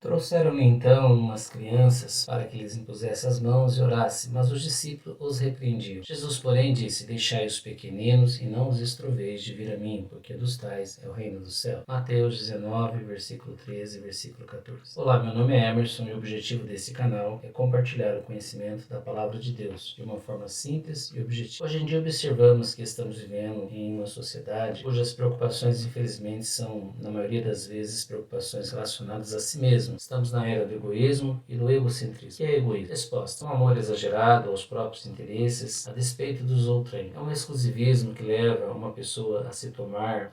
Trouxeram-lhe então umas crianças para que lhes impusesse as mãos e orasse, mas os discípulos os repreendiam. Jesus, porém, disse: Deixai os pequeninos e não os estroveis de vir a mim, porque dos tais é o reino do céu. Mateus 19, versículo 13, versículo 14. Olá, meu nome é Emerson e o objetivo desse canal é compartilhar o conhecimento da Palavra de Deus de uma forma simples e objetiva. Hoje em dia observamos que estamos vivendo em uma sociedade cujas preocupações, infelizmente, são, na maioria das vezes, preocupações relacionadas a si mesmo. Estamos na era do egoísmo e do egocentrismo. O que é egoísmo? Resposta: um amor exagerado aos próprios interesses, a despeito dos outrem. É um exclusivismo que leva uma pessoa a se tornar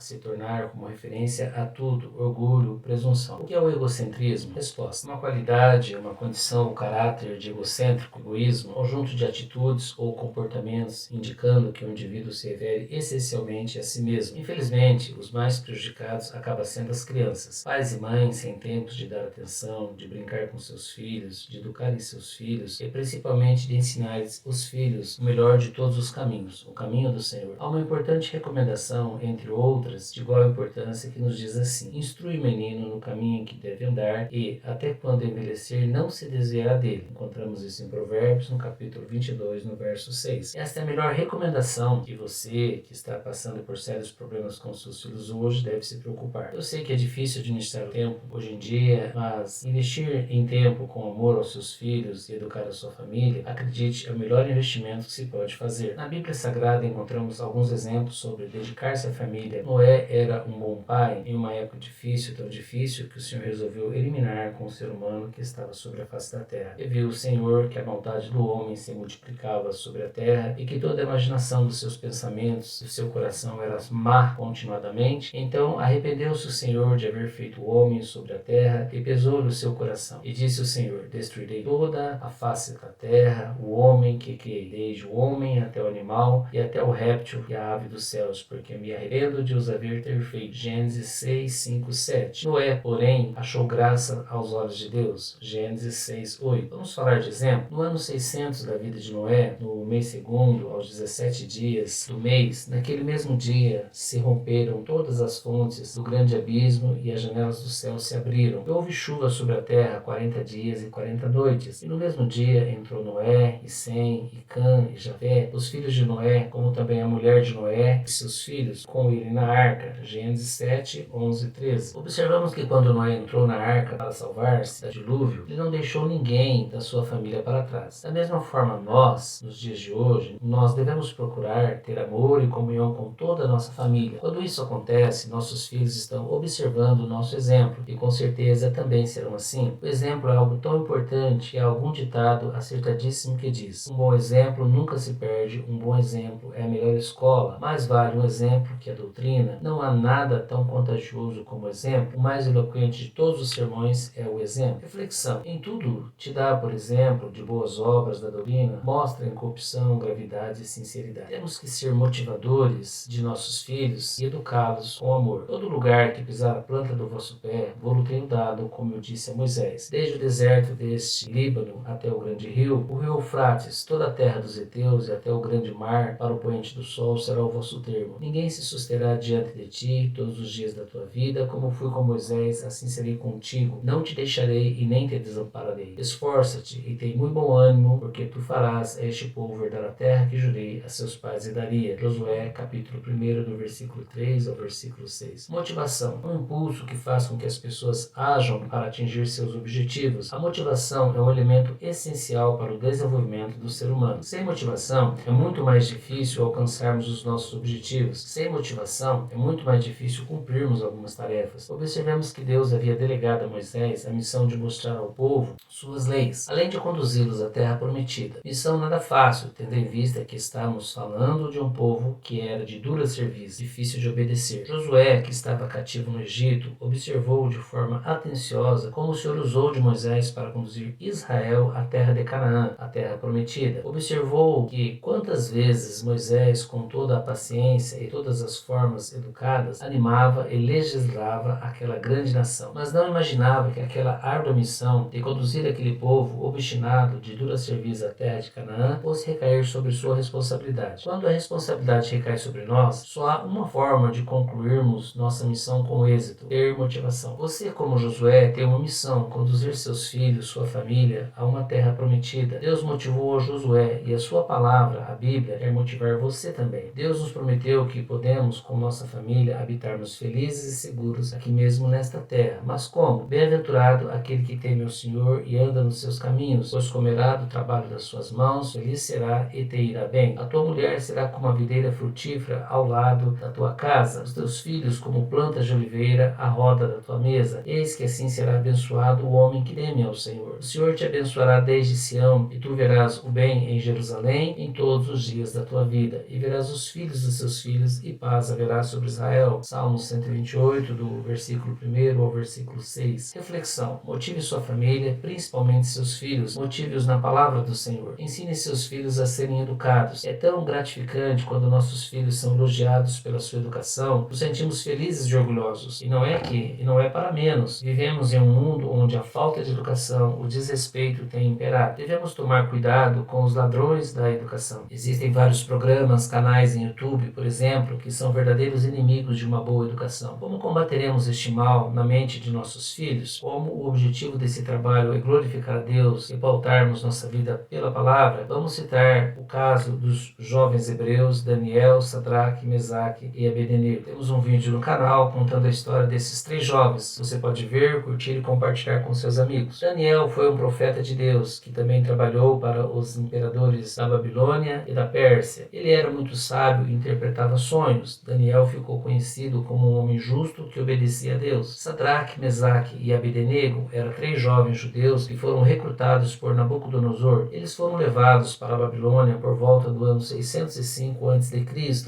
como referência a tudo, orgulho, presunção. O que é o egocentrismo? Resposta: uma qualidade, uma condição ou caráter de egocêntrico, egoísmo, conjunto de atitudes ou comportamentos indicando que o indivíduo se refere essencialmente a si mesmo. Infelizmente, os mais prejudicados acabam sendo as crianças. Pais e mães sem tempos de dar atenção, de brincar com seus filhos, de educar seus filhos e principalmente de ensinar os filhos o melhor de todos os caminhos, o caminho do Senhor. Há uma importante recomendação, entre outras, de igual importância, que nos diz assim: instrui o menino no caminho em que deve andar e, até quando envelhecer, não se desviará dele. Encontramos isso em Provérbios, no capítulo 22, no verso 6. Esta é a melhor recomendação que você, que está passando por sérios problemas com seus filhos hoje, deve se preocupar. Eu sei que é difícil administrar o tempo hoje em dia, mas investir em tempo com amor aos seus filhos e educar a sua família, acredite, é o melhor investimento que se pode fazer. Na Bíblia Sagrada encontramos alguns exemplos sobre dedicar-se à família. Noé era um bom pai em uma época difícil, tão difícil que o Senhor resolveu eliminar com o ser humano que estava sobre a face da terra. E viu o Senhor que a maldade do homem se multiplicava sobre a terra e que toda a imaginação dos seus pensamentos, do seu coração era má continuadamente. Então arrependeu-se o Senhor de haver feito o homem sobre a terra e pesou-lhe o seu coração. E disse o Senhor: destruirei toda a face da terra, o homem que criei, desde o homem até o animal e até o réptil e a ave dos céus, porque me arrependo de os haver ter feito. Gênesis 6, 5, 7. Noé, porém, achou graça aos olhos de Deus. Gênesis 6, 8. Vamos falar de exemplo? No ano 600 da vida de Noé, no mês segundo, aos 17 dias do mês, naquele mesmo dia se romperam todas as fontes do grande abismo e as janelas do céu se abriram. E houve chuva sobre a terra 40 dias e 40 noites. E no mesmo dia entrou Noé, e Sem, e Cã, e Jafé, os filhos de Noé, como também a mulher de Noé e seus filhos, com ele na arca. Gênesis 7, 11 e 13. Observamos que quando Noé entrou na arca para salvar-se do dilúvio, ele não deixou ninguém da sua família para trás. Da mesma forma, nós, nos dias de hoje, nós devemos procurar ter amor e comunhão com toda a nossa família. Quando isso acontece, nossos filhos estão observando o nosso exemplo e com certeza também serão assim. O exemplo é algo tão importante que há algum ditado acertadíssimo que diz: um bom exemplo nunca se perde, um bom exemplo é a melhor escola. Mais vale um exemplo que a doutrina. Não há nada tão contagioso como o exemplo. O mais eloquente de todos os sermões é o exemplo. Reflexão: em tudo te dá, por exemplo, de boas obras da doutrina, mostra incorrupção, gravidade e sinceridade. Temos que ser motivadores de nossos filhos e educá-los com amor. Todo lugar que pisar a planta do vosso pé, vou-lo tenho dado, como eu disse a Moisés. Desde o deserto deste Líbano até o grande rio, o rio Eufrates, toda a terra dos heteus e até o grande mar, para o poente do sol será o vosso termo. Ninguém se susterá diante de ti todos os dias da tua vida, como fui com Moisés, assim serei contigo. Não te deixarei e nem te desampararei. Esforça-te e tem muito bom ânimo, porque tu farás a este povo herdar a terra que jurei a seus pais e daria. Josué, capítulo 1, do versículo 3 ao versículo 6. Motivação: um impulso que faz com que as pessoas ajam para atingir seus objetivos. A motivação é um elemento essencial para o desenvolvimento do ser humano. Sem motivação, é muito mais difícil alcançarmos os nossos objetivos. Sem motivação, é muito mais difícil cumprirmos algumas tarefas. Observemos que Deus havia delegado a Moisés a missão de mostrar ao povo suas leis, além de conduzi-los à terra prometida. Missão nada fácil, tendo em vista que estamos falando de um povo que era de dura serviço, difícil de obedecer. Josué, que estava cativo no Egito, observou de forma atenciosa como o Senhor usou de Moisés para conduzir Israel à terra de Canaã, a terra prometida. Observou que quantas vezes Moisés, com toda a paciência e todas as formas educadas, animava e legislava aquela grande nação, mas não imaginava que aquela árdua missão de conduzir aquele povo obstinado de dura serviço à terra de Canaã fosse recair sobre sua responsabilidade. Quando a responsabilidade recai sobre nós, só há uma forma de concluirmos nossa missão com êxito: ter motivação. Você, como Josué, tem uma missão: conduzir seus filhos, sua família, a uma terra prometida. Deus motivou a Josué e a sua palavra, a Bíblia, quer motivar você também. Deus nos prometeu que podemos, com nossa família, habitarmos felizes e seguros aqui mesmo nesta terra. Mas como? Bem-aventurado aquele que teme ao Senhor e anda nos seus caminhos, pois comerá do trabalho das suas mãos, feliz será e te irá bem. A tua mulher será como a videira frutífera ao lado da tua casa, os teus filhos como plantas de oliveira à roda da tua mesa. Eis que assim será abençoado o homem que teme ao Senhor. O Senhor te abençoará desde Sião, e tu verás o bem em Jerusalém em todos os dias da tua vida, e verás os filhos dos seus filhos, e paz haverá sobre Israel. Salmo 128, do versículo 1 ao versículo 6. Reflexão: motive sua família, principalmente seus filhos, motive-os na palavra do Senhor. Ensine seus filhos a serem educados. É tão gratificante quando nossos filhos são elogiados pela sua educação, nos sentimos felizes e orgulhosos. E não é para menos. Vivemos em um mundo onde a falta de educação, o desrespeito tem imperado. Devemos tomar cuidado com os ladrões da educação. Existem vários programas, canais em YouTube, por exemplo, que são verdadeiros inimigos de uma boa educação. Como combateremos este mal na mente de nossos filhos? Como o objetivo desse trabalho é glorificar a Deus e pautarmos nossa vida pela palavra, vamos citar o caso dos jovens hebreus Daniel, Sadraque, Mesaque e Abednego. Temos um vídeo no canal contando a história desses 3 jovens. Você pode ver, curtir e compartilhar com seus amigos. Daniel foi um profeta de Deus que também trabalhou para os imperadores da Babilônia e da Pérsia. Ele era muito sábio e interpretava sonhos. Daniel ficou conhecido como um homem justo que obedecia a Deus. Sadraque, Mesaque e Abednego eram 3 jovens judeus que foram recrutados por Nabucodonosor. Eles foram levados para a Babilônia por volta do ano 605 a.C.,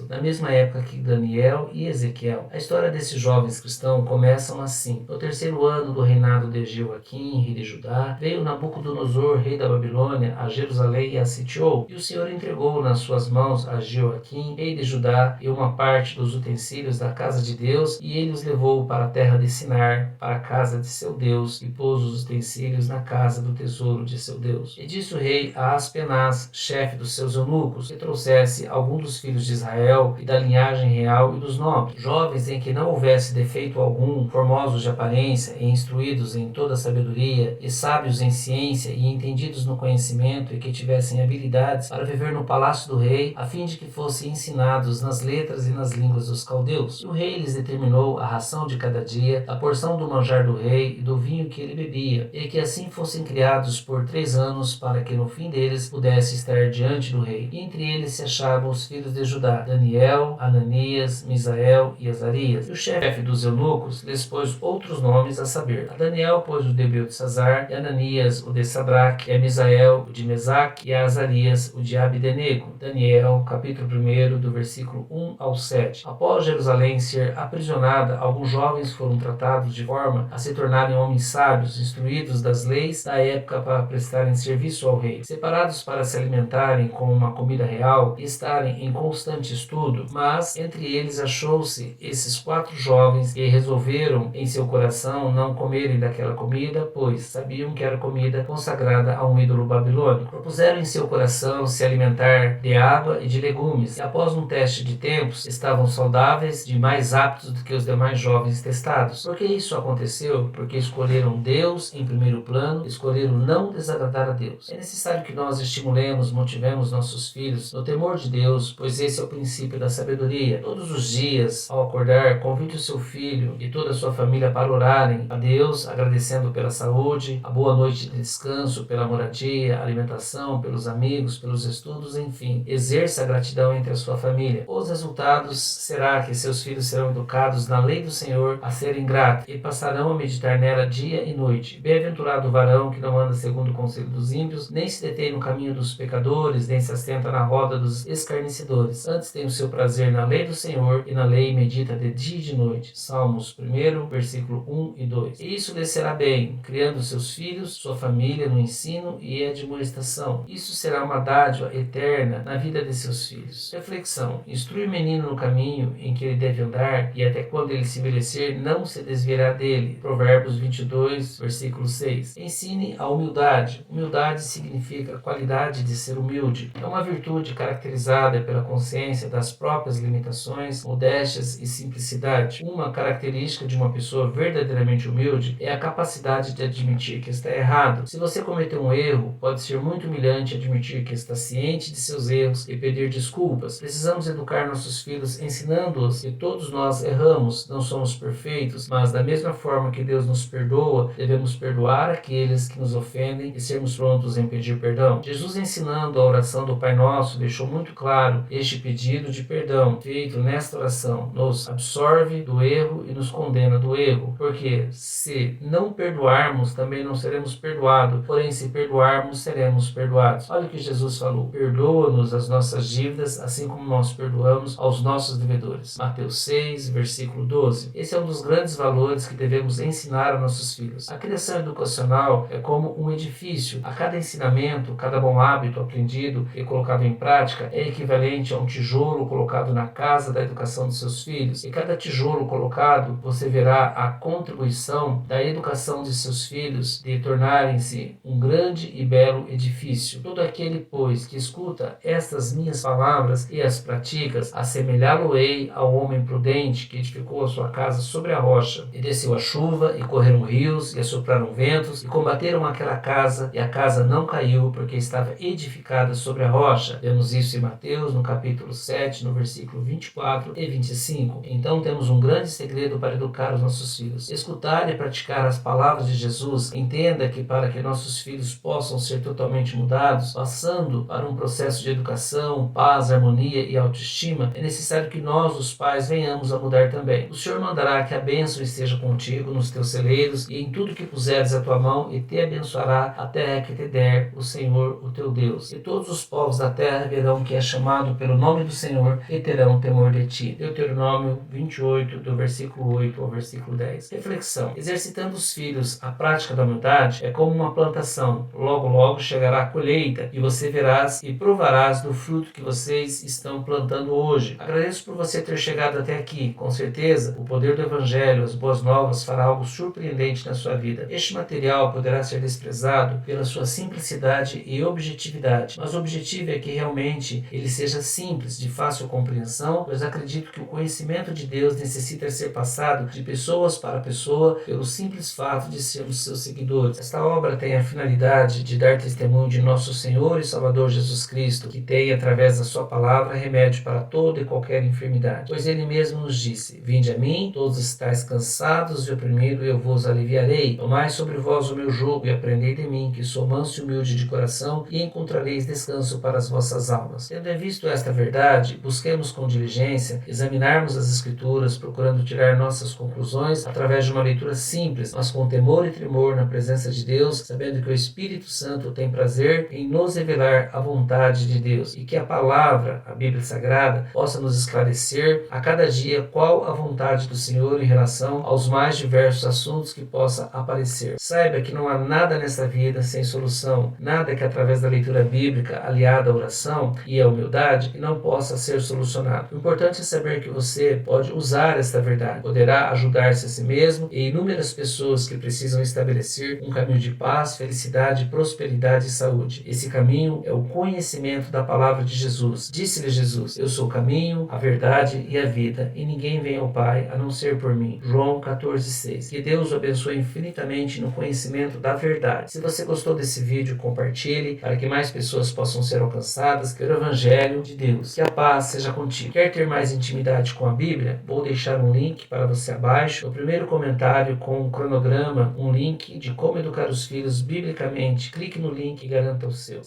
na mesma época que Daniel e Ezequiel. A história desses jovens cristãos começam assim: no 3º ano do reinado de Jeoaquim, rei de Judá, veio Nabucodonosor, rei da Babilônia, a Jerusalém e a sitiou. E o Senhor entregou nas suas mãos a Jeoaquim, rei de Judá, e uma parte dos utensílios da casa de Deus, e ele os levou para a terra de Sinar, para a casa de seu Deus, e pôs os utensílios na casa do tesouro de seu Deus. E disse o rei a Aspenaz, chefe dos seus eunucos, que trouxesse algum dos filhos de Israel e da linhagem real e dos nobres, jovens em que não houvesse defeito algum, formosos de aparência e instruídos em toda a sabedoria, e sábios em ciência e entendidos no conhecimento, e que tivessem habilidades para viver no palácio do rei, a fim de que fossem ensinados nas letras e nas línguas dos caldeus. E o rei lhes determinou a ração de cada dia, a porção do manjar do rei e do vinho que ele bebia, e que assim fossem criados por 3 anos, para que no fim deles pudesse estar diante do rei. E entre eles se achavam os filhos de Judá, Daniel, Ananias, Misael e Azarias. E o chefe dos eunucos lhes pôs outros nomes, a saber: a Daniel pôs o de Beltesazar, e a Ananias o de Sadraque, e a Misael o de Mesaque, e a Azarias o de Abdenego. Daniel, capítulo 1, do versículo 1 ao 7. Após Jerusalém ser aprisionada, alguns jovens foram tratados de forma a se tornarem homens sábios, instruídos das leis da época para prestarem serviço ao rei, separados para se alimentarem com uma comida real e estarem em constante estudo. Mas entre eles achou-se esses 4 jovens que resolveram em seu coração não comerem daquela comida, pois sabiam que era comida consagrada a um ídolo babilônico. Propuseram em seu coração se alimentar de água e de legumes, e após um teste de tempos estavam saudáveis e mais aptos do que os demais jovens testados. Por que isso aconteceu? Porque escolheram Deus em primeiro plano, escolheram não desagradar a Deus. É necessário que nós estimulemos, motivemos nossos filhos no temor de Deus, pois esse é o princípio da sabedoria. Todos os dias, ao acordar, convide o seu filho e toda a sua família para orarem a Deus, agradecendo pela saúde, a boa noite de descanso, pela moradia, alimentação, pelos amigos, pelos estudos, enfim. Exerça a gratidão entre a sua família. Os resultados será que seus filhos serão educados na lei do Senhor a serem gratos e passarão a meditar nela dia e noite. Bem-aventurado o varão que não anda segundo o conselho dos ímpios, nem se detém no caminho dos pecadores, nem se assenta na roda dos escarnecedores. Antes tem o seu prazer na lei do Senhor, e na lei medita de dia e de noite. Salmos 1, versículo 1 e 2. E isso lhe será bem, criando seus filhos, sua família no ensino e admoestação. Isso será uma dádiva eterna na vida de seus filhos. Reflexão: instrui o menino no caminho em que ele deve andar, e até quando ele se envelhecer, não se desviará dele. Provérbios 22, versículo 6. Ensine a humildade. Humildade significa a qualidade de ser humilde. É uma virtude caracterizada pela consciência das próprias limitações, modéstias e simplicidade. Uma característica de uma pessoa verdadeiramente humilde rebelde é a capacidade de admitir que está errado. Se você cometeu um erro, pode ser muito humilhante admitir que está ciente de seus erros e pedir desculpas. Precisamos educar nossos filhos ensinando-os que todos nós erramos, não somos perfeitos, mas da mesma forma que Deus nos perdoa, devemos perdoar aqueles que nos ofendem e sermos prontos em pedir perdão. Jesus, ensinando a oração do Pai Nosso, deixou muito claro este pedido de perdão feito nesta oração nos absorve do erro e nos condena do erro, porque se não perdoarmos, também não seremos perdoados, porém se perdoarmos, seremos perdoados. Olha o que Jesus falou: perdoa-nos as nossas dívidas, assim como nós perdoamos aos nossos devedores. Mateus 6, versículo 12. Esse é um dos grandes valores que devemos ensinar a nossos filhos. A criação educacional é como um edifício. A cada ensinamento, cada bom hábito aprendido e colocado em prática é equivalente a um tijolo colocado na casa da educação dos seus filhos. E cada tijolo colocado, você verá a contribuição da educação de seus filhos de tornarem-se um grande e belo edifício. Todo aquele, pois, que escuta estas minhas palavras e as praticas, assemelhá-lo-ei ao homem prudente que edificou a sua casa sobre a rocha. E desceu a chuva, e correram rios, e assopraram ventos, e combateram aquela casa, e a casa não caiu, porque estava edificada sobre a rocha. Vemos isso em Mateus, no capítulo 7, no versículo 24 e 25. Então temos um grande segredo para educar os nossos filhos. Escutar e praticar as palavras de Jesus. Entenda que para que nossos filhos possam ser totalmente mudados, passando para um processo de educação, paz, harmonia e autoestima, é necessário que nós, os pais, venhamos a mudar também. O Senhor mandará que a bênção esteja contigo nos teus celeiros e em tudo que puseres a tua mão, e te abençoará a terra que te der o Senhor, o teu Deus. E todos os povos da terra verão que é chamado pelo nome do Senhor e terão temor de ti. Deuteronômio 28, do versículo 8 ao versículo 10. Reflexão. Exercitando os filhos a prática da humildade é como uma plantação. Logo, logo chegará a colheita e você verás e provarás do fruto que vocês estão plantando hoje. Agradeço por você ter chegado até aqui. Com certeza, o poder do Evangelho, as boas novas, fará algo surpreendente na sua vida. Este material poderá ser desprezado pela sua simplicidade e objetividade, mas o objetivo é que realmente ele seja simples, de fácil compreensão, pois acredito que o conhecimento de Deus necessita ser passado de pessoas para pessoa pelo simples fato de sermos seus seguidores. Esta obra tem a finalidade de dar testemunho de nosso Senhor e Salvador Jesus Cristo, que tem, através da sua palavra, remédio para toda e qualquer enfermidade. Pois ele mesmo nos disse: vinde a mim, todos estáis cansados e oprimidos, eu vos aliviarei. Tomai sobre vós o meu jugo e aprendei de mim, que sou manso e humilde de coração, e encontrareis descanso para as vossas almas. Tendo visto esta verdade, busquemos com diligência examinarmos as Escrituras, procurando tirar nossas conclusões através de uma leitura simples, mas com temor e tremor na presença de Deus, sabendo que o Espírito Santo tem prazer em nos revelar a vontade de Deus, e que a palavra, a Bíblia Sagrada, possa nos esclarecer a cada dia qual a vontade do Senhor em relação aos mais diversos assuntos que possa aparecer. Saiba que não há nada nesta vida sem solução, nada que através da leitura bíblica aliada à oração e à humildade que não possa ser solucionado. O importante é saber que você pode usar esta verdade, poderá ajudar-se a si mesmo e inúmeras pessoas que precisam estabelecer um caminho de paz, felicidade, prosperidade e saúde. Esse caminho é o conhecimento da palavra de Jesus. Disse-lhe Jesus: eu sou o caminho, a verdade e a vida, e ninguém vem ao Pai a não ser por mim. João 14,6. Que Deus o abençoe infinitamente no conhecimento da verdade. Se você gostou desse vídeo, compartilhe para que mais pessoas possam ser alcançadas pelo Evangelho de Deus. Que a paz seja contigo. Quer ter mais intimidade com a Bíblia? Vou deixar um link para você abaixo, no primeiro comentário, com um cronograma, um link de como educar os filhos biblicamente. Clique no link e garanta o seu.